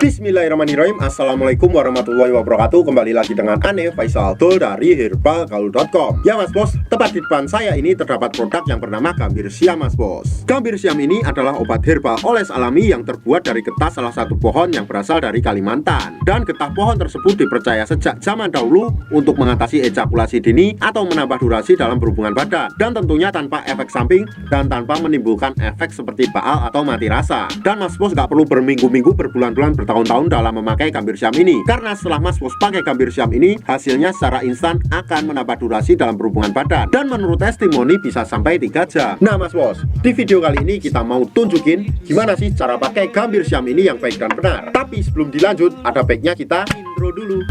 Bismillahirrahmanirrahim. Assalamualaikum warahmatullahi wabarakatuh. Kembali lagi dengan Ane Faisal Dol dari herbalgaul.com. Ya mas bos, tepat di depan saya ini terdapat produk yang bernama Gambir Siam mas bos. Gambir Siam ini adalah obat herbal oles alami yang terbuat dari getah salah satu pohon yang berasal dari Kalimantan. Dan getah pohon tersebut dipercaya sejak zaman dahulu untuk mengatasi ejakulasi dini atau menambah durasi dalam berhubungan badan. Dan tentunya tanpa efek samping dan tanpa menimbulkan efek seperti baal atau mati rasa. Dan mas bos gak perlu berminggu-minggu, berbulan-bulan, tahun-tahun dalam memakai Gambir Siam ini, karena setelah mas bos pakai Gambir Siam ini, hasilnya secara instan akan menambah durasi dalam berhubungan badan, dan menurut testimoni bisa sampai 3 jam. Nah mas bos, di video kali ini kita mau tunjukin gimana sih cara pakai Gambir Siam ini yang baik dan benar. Tapi sebelum dilanjut, ada baiknya kita intro dulu.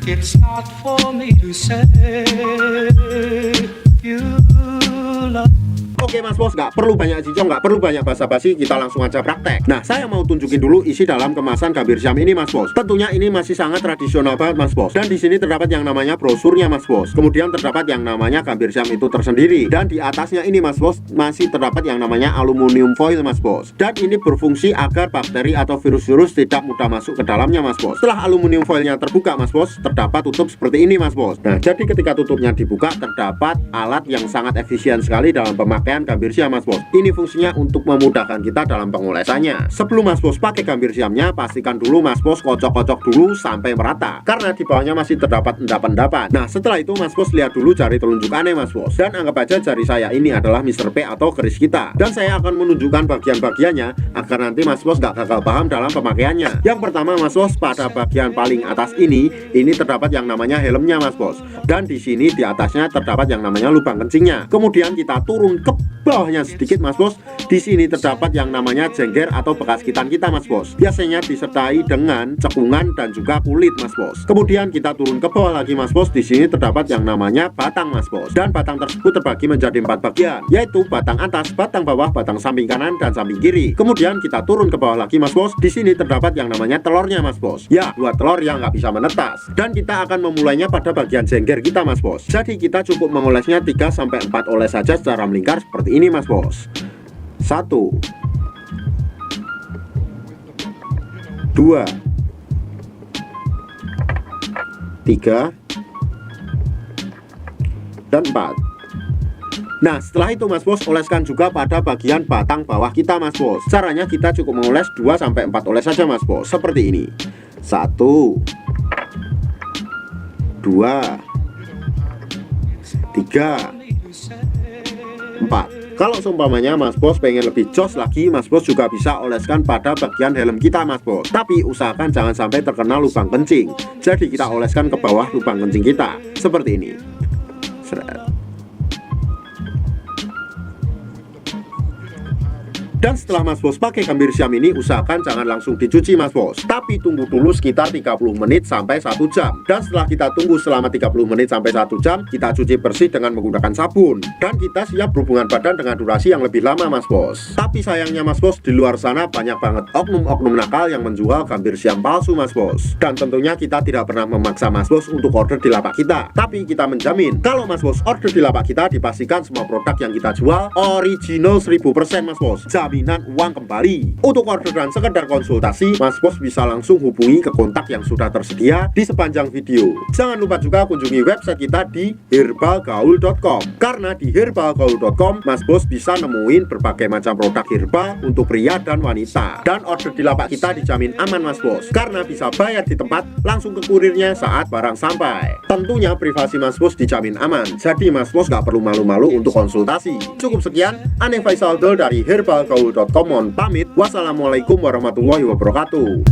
It's not for me to say you love. Oke mas bos, gak perlu banyak cincong, gak perlu banyak basa-basi, kita langsung aja praktek. Nah, saya mau tunjukin dulu isi dalam kemasan Gambir Siam ini mas bos. Tentunya ini masih sangat tradisional banget mas bos. Dan di sini terdapat yang namanya brosurnya mas bos. Kemudian terdapat yang namanya Gambir Siam itu tersendiri. Dan di atasnya ini mas bos masih terdapat yang namanya aluminium foil mas bos. Dan ini berfungsi agar bakteri atau virus-virus tidak mudah masuk ke dalamnya mas bos. Setelah aluminium foilnya terbuka mas bos, terdapat tutup seperti ini mas bos. Nah, jadi ketika tutupnya dibuka, terdapat alat yang sangat efisien sekali dalam pemakaian Gambir Siam mas bos. Ini fungsinya untuk memudahkan kita dalam pengolesannya. Sebelum mas bos pakai Gambir Siamnya, pastikan dulu mas bos kocok-kocok dulu sampai merata, karena di bawahnya masih terdapat endapan-endapan. Nah, setelah itu mas bos lihat dulu jari telunjuk Ane mas bos, dan anggap aja jari saya ini adalah Mr. P atau keris kita. Dan saya akan menunjukkan bagian-bagiannya agar nanti mas bos gak gagal paham dalam pemakaiannya. Yang pertama mas bos, pada bagian paling atas ini terdapat yang namanya helmnya mas bos. Dan di sini di atasnya terdapat yang namanya lubang kencingnya. Kemudian kita turun ke bawahnya sedikit mas bos. Di sini terdapat yang namanya jengger atau bekas gitan kita mas bos. Biasanya disertai dengan cekungan dan juga kulit mas bos. Kemudian kita turun ke bawah lagi mas bos. Di sini terdapat yang namanya batang mas bos. Dan batang tersebut terbagi menjadi 4 bagian, yaitu batang atas, batang bawah, batang samping kanan, dan samping kiri. Kemudian kita turun ke bawah lagi mas bos. Di sini terdapat yang namanya telurnya mas bos. Ya, 2 telur yang nggak bisa menetas. Dan kita akan memulainya pada bagian jengger kita mas bos. Jadi kita cukup mengolesnya 3-4 oles saja secara melingkar seperti ini mas bos. 1 2 3 dan 4. Nah, setelah itu mas bos, oleskan juga pada bagian batang bawah kita mas bos. Caranya kita cukup mengoles 2-4 oles saja mas bos, seperti ini. 1 2 3 4. Kalau seumpamanya mas bos pengen lebih jos lagi, mas bos juga bisa oleskan pada bagian helm kita mas bos. Tapi usahakan jangan sampai terkena lubang kencing. Jadi kita oleskan ke bawah lubang kencing kita seperti ini. Dan setelah mas bos pakai Gambir Siam ini, usahakan jangan langsung dicuci mas bos, tapi tunggu dulu sekitar 30 menit sampai 1 jam. Dan setelah kita tunggu selama 30 menit sampai 1 jam, kita cuci bersih dengan menggunakan sabun. Dan kita siap berhubungan badan dengan durasi yang lebih lama mas bos. Tapi sayangnya mas bos, di luar sana banyak banget oknum-oknum nakal yang menjual Gambir Siam palsu mas bos. Dan tentunya kita tidak pernah memaksa mas bos untuk order di lapak kita. Tapi kita menjamin kalau mas bos order di lapak kita, dipastikan semua produk yang kita jual original 1000% mas bos. Jaminan uang kembali. Untuk order dan sekedar konsultasi, mas bos bisa langsung hubungi ke kontak yang sudah tersedia di sepanjang video. Jangan lupa juga kunjungi website kita di herbalgaul.com, karena di herbalgaul.com mas bos bisa nemuin berbagai macam produk herbal untuk pria dan wanita. Dan order di lapak kita dijamin aman mas bos, karena bisa bayar di tempat langsung ke kurirnya saat barang sampai. Tentunya privasi mas bos dijamin aman, jadi mas bos gak perlu malu-malu untuk konsultasi. Cukup sekian, Ane Faisal Dol dari herbalgaul.com mohon pamit. Wassalamualaikum warahmatullahi wabarakatuh.